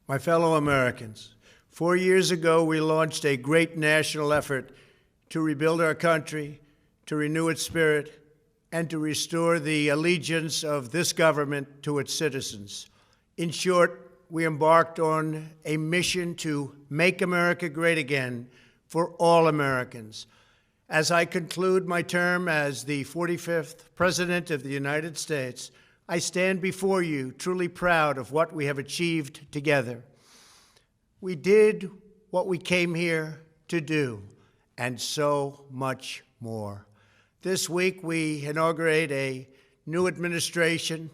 My fellow Americans, 4 years ago, we launched a great national effort to rebuild our country, to renew its spirit, and to restore the allegiance of this government to its citizens. In short, we embarked on a mission to make America great again for all Americans. As I conclude my term as the 45th President of the United States, I stand before you truly proud of what we have achieved together. We did what we came here to do, and so much more. This week, we inaugurate a new administration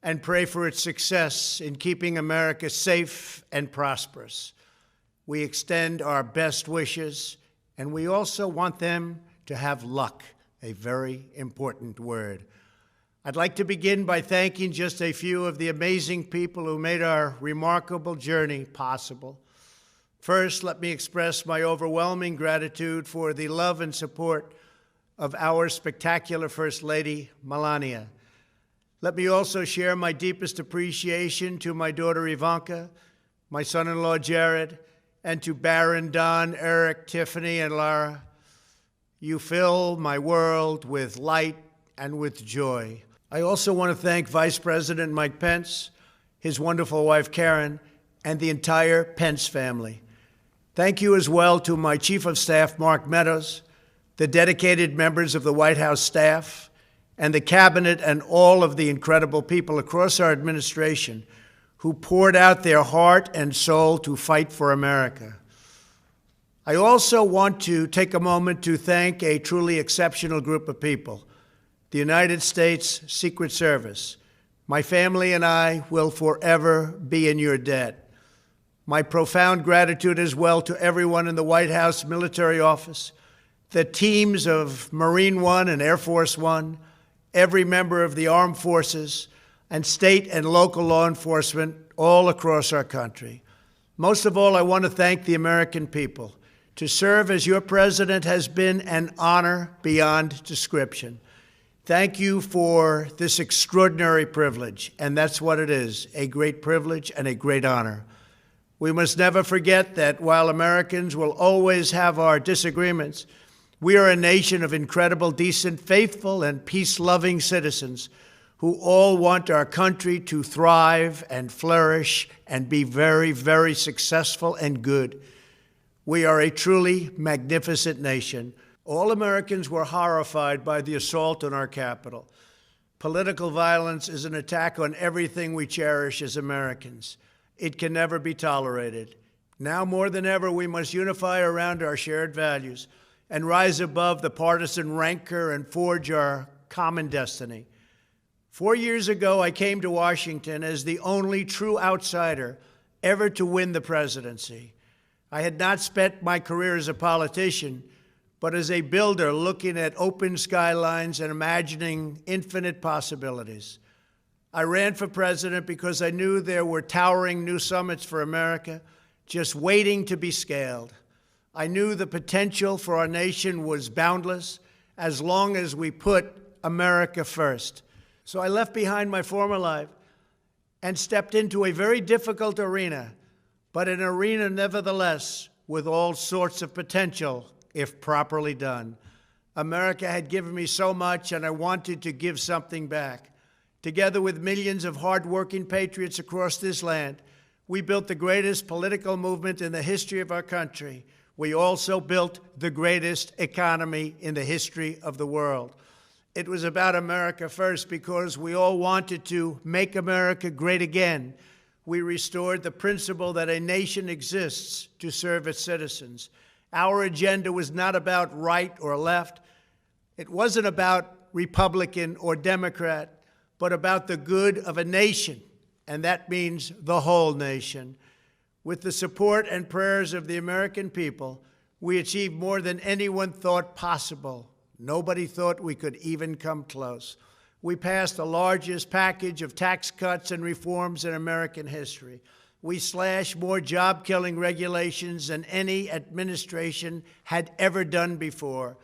and pray for its success in keeping America safe and prosperous. We extend our best wishes, and we also want them to have luck, a very important word. I'd like to begin by thanking just a few of the amazing people who made our remarkable journey possible. First, let me express my overwhelming gratitude for the love and support of our spectacular First Lady, Melania. Let me also share my deepest appreciation to my daughter Ivanka, my son-in-law Jared, and to Barron, Don, Eric, Tiffany, and Lara. You fill my world with light and with joy. I also want to thank Vice President Mike Pence, his wonderful wife Karen, and the entire Pence family. Thank you as well to my Chief of Staff, Mark Meadows, the dedicated members of the White House staff, and the Cabinet, and all of the incredible people across our administration who poured out their heart and soul to fight for America. I also want to take a moment to thank a truly exceptional group of people, the United States Secret Service. My family and I will forever be in your debt. My profound gratitude as well to everyone in the White House Military Office, the teams of Marine One and Air Force One, every member of the armed forces, and state and local law enforcement all across our country. Most of all, I want to thank the American people. To serve as your president has been an honor beyond description. Thank you for this extraordinary privilege, and that's what it is, a great privilege and a great honor. We must never forget that while Americans will always have our disagreements, we are a nation of incredible, decent, faithful, and peace-loving citizens who all want our country to thrive and flourish and be very, very successful and good. We are a truly magnificent nation. All Americans were horrified by the assault on our Capitol. Political violence is an attack on everything we cherish as Americans. It can never be tolerated. Now more than ever, we must unify around our shared values and rise above the partisan rancor and forge our common destiny. 4 years ago, I came to Washington as the only true outsider ever to win the presidency. I had not spent my career as a politician, but as a builder looking at open skylines and imagining infinite possibilities. I ran for president because I knew there were towering new summits for America just waiting to be scaled. I knew the potential for our nation was boundless as long as we put America first. So I left behind my former life and stepped into a very difficult arena, but an arena nevertheless with all sorts of potential if properly done. America had given me so much, and I wanted to give something back. Together with millions of hardworking patriots across this land, we built the greatest political movement in the history of our country. We also built the greatest economy in the history of the world. It was about America first because we all wanted to make America great again. We restored the principle that a nation exists to serve its citizens. Our agenda was not about right or left. It wasn't about Republican or Democrat, but about the good of a nation, and that means the whole nation. With the support and prayers of the American people, we achieved more than anyone thought possible. Nobody thought we could even come close. We passed the largest package of tax cuts and reforms in American history. We slashed more job-killing regulations than any administration had ever done before.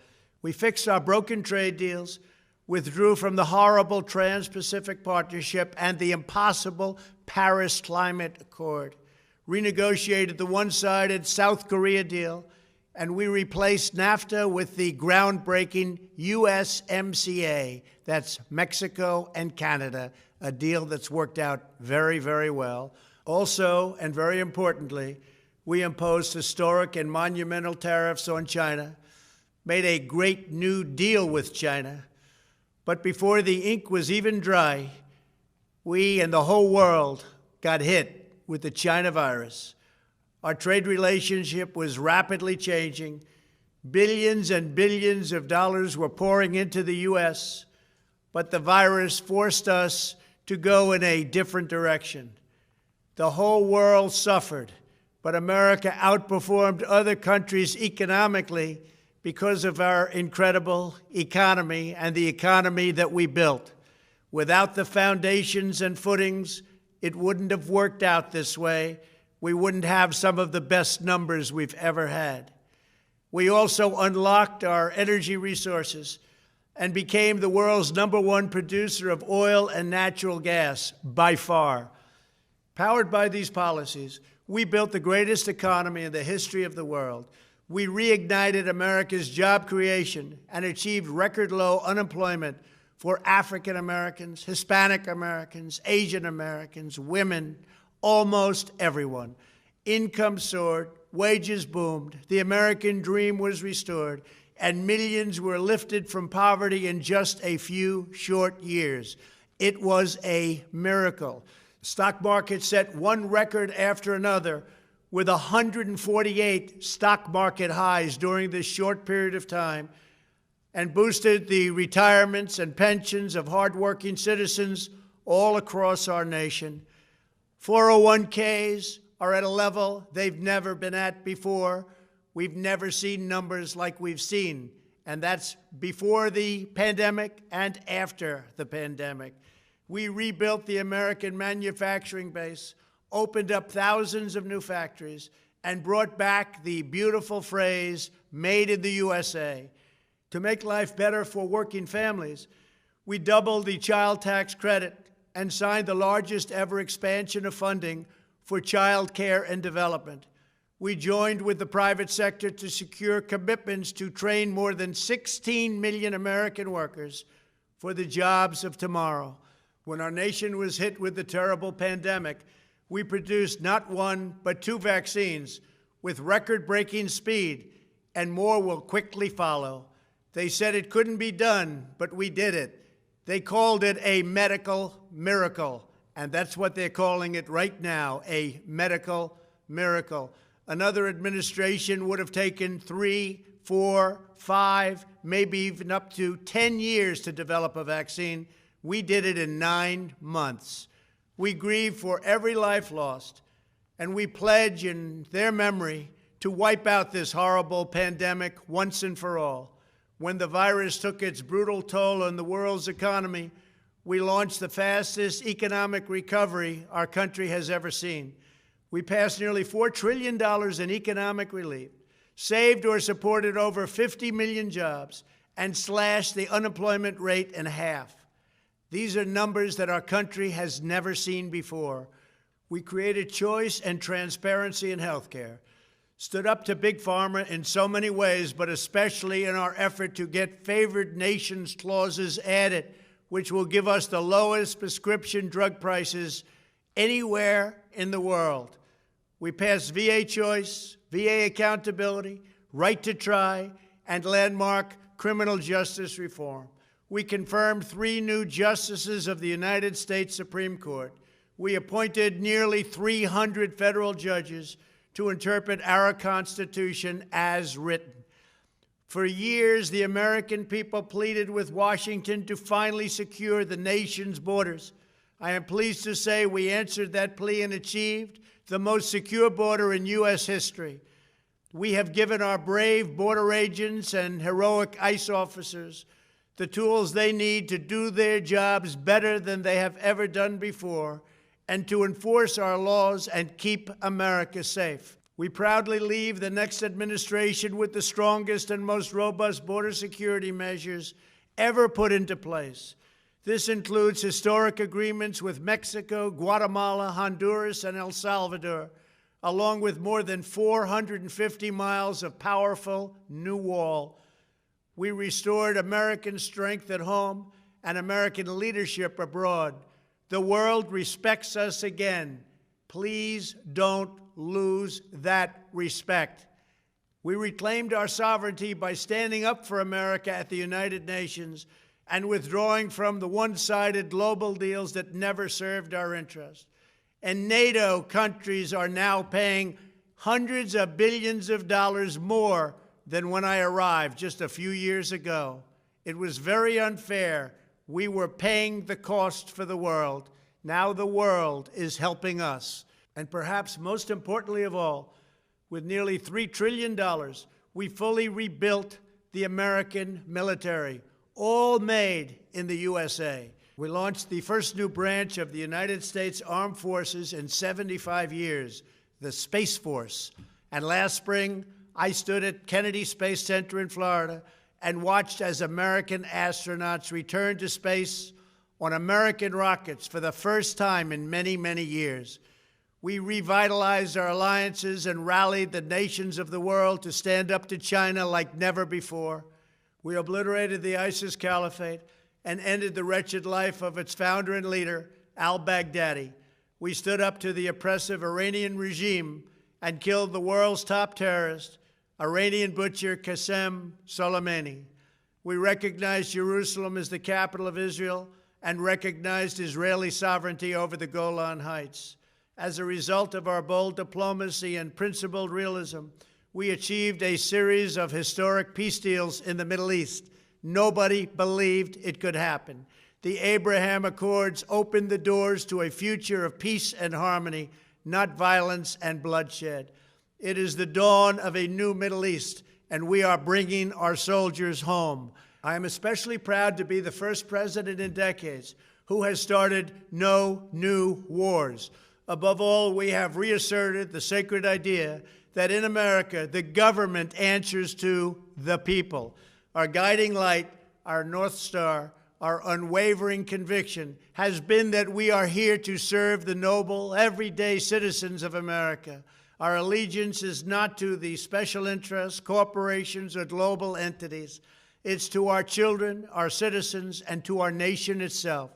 We fixed our broken trade deals, withdrew from the horrible Trans-Pacific Partnership and the impossible Paris Climate Accord, renegotiated the one-sided South Korea deal, and we replaced NAFTA with the groundbreaking USMCA. That's Mexico and Canada, a deal that's worked out very, very well. Also, and very importantly, we imposed historic and monumental tariffs on China, made a great new deal with China. But before the ink was even dry, we and the whole world got hit with the China virus. Our trade relationship was rapidly changing. Billions and billions of dollars were pouring into the U.S., but the virus forced us to go in a different direction. The whole world suffered, but America outperformed other countries economically because of our incredible economy and the economy that we built. Without the foundations and footings, it wouldn't have worked out this way. We wouldn't have some of the best numbers we've ever had. We also unlocked our energy resources and became the world's #1 producer of oil and natural gas, by far. Powered by these policies, we built the greatest economy in the history of the world. We reignited America's job creation and achieved record low unemployment for African Americans, Hispanic Americans, Asian Americans, women, almost everyone. Income soared, wages boomed, the American dream was restored, and millions were lifted from poverty in just a few short years. It was a miracle. The stock market set one record after another, with 148 stock market highs during this short period of time, and boosted the retirements and pensions of hardworking citizens all across our nation. 401ks are at a level they've never been at before. We've never seen numbers like we've seen, and that's before the pandemic and after the pandemic. We rebuilt the American manufacturing base, opened up thousands of new factories, and brought back the beautiful phrase, made in the USA. To make life better for working families, we doubled the child tax credit and signed the largest ever expansion of funding for child care and development. We joined with the private sector to secure commitments to train more than 16 million American workers for the jobs of tomorrow. When our nation was hit with the terrible pandemic, we produced not one, but 2 vaccines with record-breaking speed, and more will quickly follow. They said it couldn't be done, but we did it. They called it a medical miracle, and that's what they're calling it right now, a medical miracle. Another administration would have taken 3, 4, 5, maybe even up to 10 years to develop a vaccine. We did it in 9 months. We grieve for every life lost, and we pledge in their memory to wipe out this horrible pandemic once and for all. When the virus took its brutal toll on the world's economy, we launched the fastest economic recovery our country has ever seen. We passed nearly $4 trillion in economic relief, saved or supported over 50 million jobs, and slashed the unemployment rate in half. These are numbers that our country has never seen before. We created choice and transparency in healthcare, stood up to Big Pharma in so many ways, but especially in our effort to get favored nations clauses added, which will give us the lowest prescription drug prices anywhere in the world. We passed VA choice, VA accountability, right to try, and landmark criminal justice reform. We confirmed 3 new justices of the United States Supreme Court. We appointed nearly 300 federal judges to interpret our Constitution as written. For years, the American people pleaded with Washington to finally secure the nation's borders. I am pleased to say we answered that plea and achieved the most secure border in U.S. history. We have given our brave border agents and heroic ICE officers the tools they need to do their jobs better than they have ever done before, and to enforce our laws and keep America safe. We proudly leave the next administration with the strongest and most robust border security measures ever put into place. This includes historic agreements with Mexico, Guatemala, Honduras, and El Salvador, along with more than 450 miles of powerful new wall. We restored American strength at home and American leadership abroad. The world respects us again. Please don't lose that respect. We reclaimed our sovereignty by standing up for America at the United Nations and withdrawing from the one-sided global deals that never served our interest. And NATO countries are now paying hundreds of billions of dollars more than when I arrived just a few years ago. It was very unfair. We were paying the cost for the world. Now the world is helping us. And perhaps most importantly of all, with nearly $3 trillion, we fully rebuilt the American military, all made in the USA. We launched the first new branch of the United States Armed Forces in 75 years, the Space Force. And last spring, I stood at Kennedy Space Center in Florida and watched as American astronauts returned to space on American rockets for the first time in many, many years. We revitalized our alliances and rallied the nations of the world to stand up to China like never before. We obliterated the ISIS caliphate and ended the wretched life of its founder and leader, al-Baghdadi. We stood up to the oppressive Iranian regime and killed the world's top terrorist, Iranian butcher Qassem Soleimani. We recognized Jerusalem as the capital of Israel and recognized Israeli sovereignty over the Golan Heights. As a result of our bold diplomacy and principled realism, we achieved a series of historic peace deals in the Middle East. Nobody believed it could happen. The Abraham Accords opened the doors to a future of peace and harmony, not violence and bloodshed. It is the dawn of a new Middle East, and we are bringing our soldiers home. I am especially proud to be the first president in decades who has started no new wars. Above all, we have reasserted the sacred idea that in America, the government answers to the people. Our guiding light, our North Star, our unwavering conviction has been that we are here to serve the noble, everyday citizens of America. Our allegiance is not to the special interests, corporations, or global entities. It's to our children, our citizens, and to our nation itself.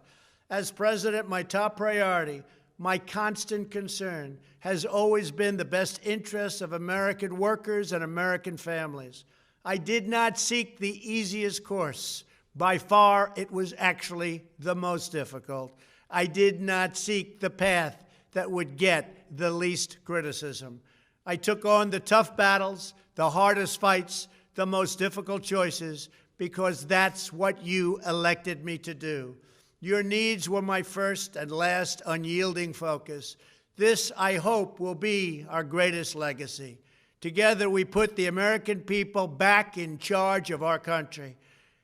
As president, my top priority, my constant concern has always been the best interests of American workers and American families. I did not seek the easiest course. By far, it was actually the most difficult. I did not seek the path that would get the least criticism. I took on the tough battles, the hardest fights, the most difficult choices, because that's what you elected me to do. Your needs were my first and last unyielding focus. This, I hope, will be our greatest legacy. Together, we put the American people back in charge of our country.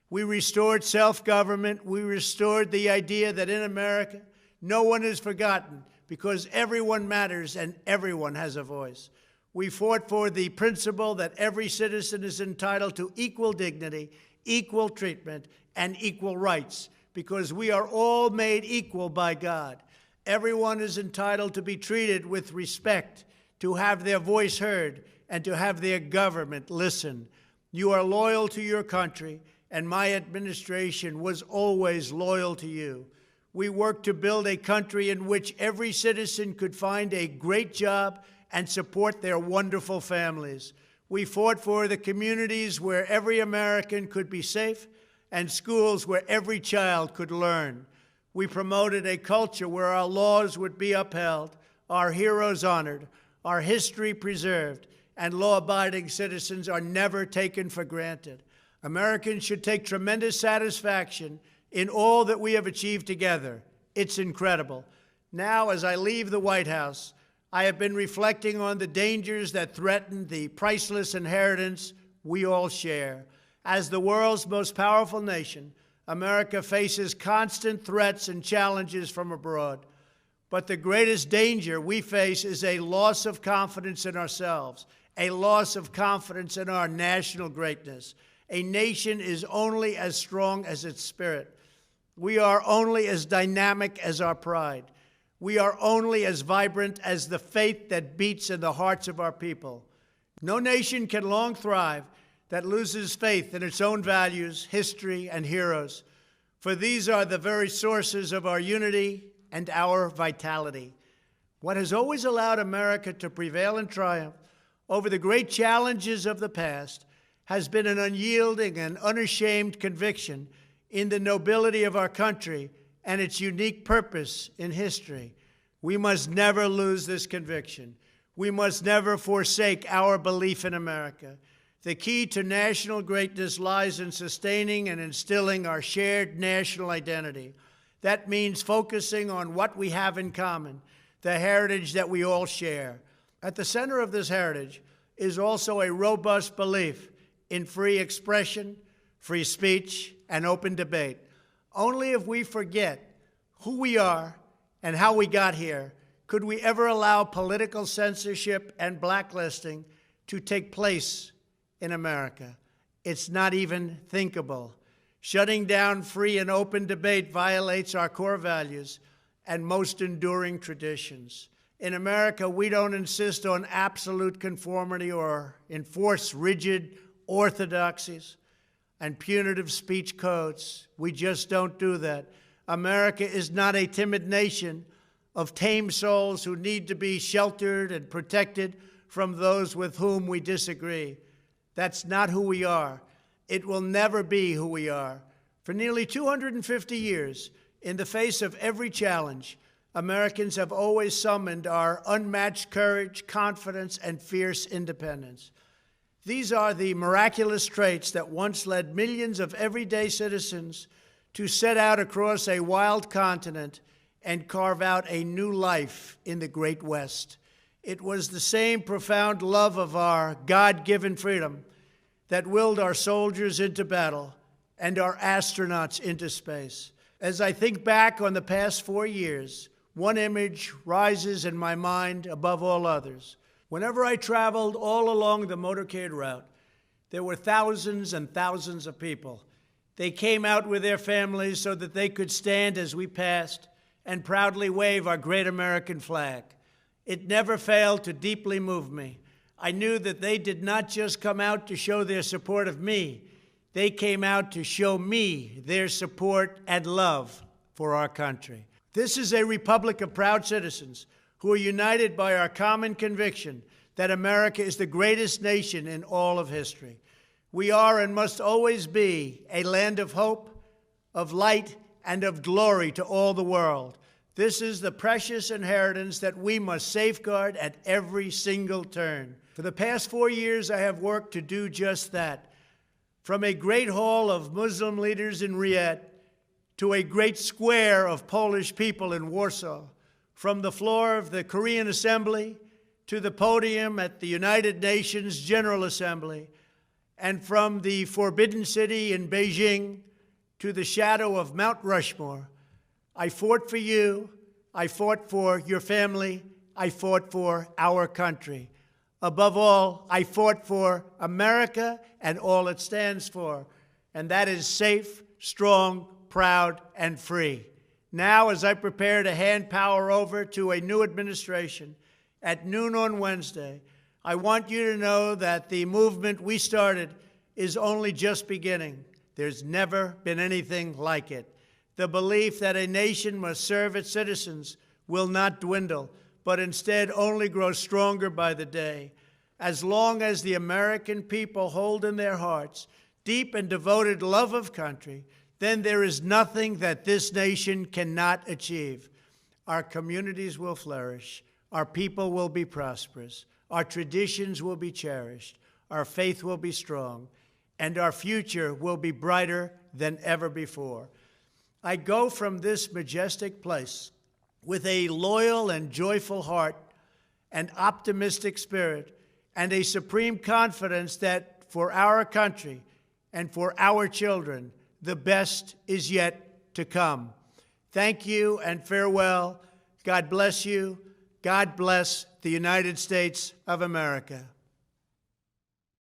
We restored self-government. We restored the idea that in America, no one is forgotten because everyone matters and everyone has a voice. We fought for the principle that every citizen is entitled to equal dignity, equal treatment, and equal rights, because we are all made equal by God. Everyone is entitled to be treated with respect, to have their voice heard, and to have their government listen. You are loyal to your country, and my administration was always loyal to you. We worked to build a country in which every citizen could find a great job and support their wonderful families. We fought for the communities where every American could be safe and schools where every child could learn. We promoted a culture where our laws would be upheld, our heroes honored, our history preserved, and law-abiding citizens are never taken for granted. Americans should take tremendous satisfaction in all that we have achieved together. It's incredible. Now, as I leave the White House, I have been reflecting on the dangers that threaten the priceless inheritance we all share. As the world's most powerful nation, America faces constant threats and challenges from abroad. But the greatest danger we face is a loss of confidence in ourselves, a loss of confidence in our national greatness. A nation is only as strong as its spirit. We are only as dynamic as our pride. We are only as vibrant as the faith that beats in the hearts of our people. No nation can long thrive that loses faith in its own values, history, and heroes, for these are the very sources of our unity and our vitality. What has always allowed America to prevail and triumph over the great challenges of the past has been an unyielding and unashamed conviction in the nobility of our country and its unique purpose in history. We must never lose this conviction. We must never forsake our belief in America. The key to national greatness lies in sustaining and instilling our shared national identity. That means focusing on what we have in common, the heritage that we all share. At the center of this heritage is also a robust belief in free expression, free speech, and open debate. Only if we forget who we are and how we got here could we ever allow political censorship and blacklisting to take place in America. It's not even thinkable. Shutting down free and open debate violates our core values and most enduring traditions. In America, we don't insist on absolute conformity or enforce rigid orthodoxies and punitive speech codes. We just don't do that. America is not a timid nation of tame souls who need to be sheltered and protected from those with whom we disagree. That's not who we are. It will never be who we are. For nearly 250 years, in the face of every challenge, Americans have always summoned our unmatched courage, confidence, and fierce independence. These are the miraculous traits that once led millions of everyday citizens to set out across a wild continent and carve out a new life in the Great West. It was the same profound love of our God-given freedom that willed our soldiers into battle and our astronauts into space. As I think back on the past 4 years, one image rises in my mind above all others. Whenever I traveled all along the motorcade route, there were thousands and thousands of people. They came out with their families so that they could stand as we passed and proudly wave our great American flag. It never failed to deeply move me. I knew that they did not just come out to show their support of me. They came out to show me their support and love for our country. This is a republic of proud citizens who are united by our common conviction that America is the greatest nation in all of history. We are and must always be a land of hope, of light, and of glory to all the world. This is the precious inheritance that we must safeguard at every single turn. For the past 4 years, I have worked to do just that. From a great hall of Muslim leaders in Riyadh to a great square of Polish people in Warsaw, from the floor of the Korean Assembly to the podium at the United Nations General Assembly, and from the Forbidden City in Beijing to the shadow of Mount Rushmore, I fought for you, I fought for your family, I fought for our country. Above all, I fought for America and all it stands for, and that is safe, strong, proud, and free. Now, as I prepare to hand power over to a new administration at noon on Wednesday, I want you to know that the movement we started is only just beginning. There's never been anything like it. The belief that a nation must serve its citizens will not dwindle, but instead only grow stronger by the day. As long as the American people hold in their hearts deep and devoted love of country, then there is nothing that this nation cannot achieve. Our communities will flourish, our people will be prosperous, our traditions will be cherished, our faith will be strong, and our future will be brighter than ever before. I go from this majestic place with a loyal and joyful heart, an optimistic spirit, and a supreme confidence that for our country and for our children, the best is yet to come. Thank you and farewell. God bless you. God bless the United States of America.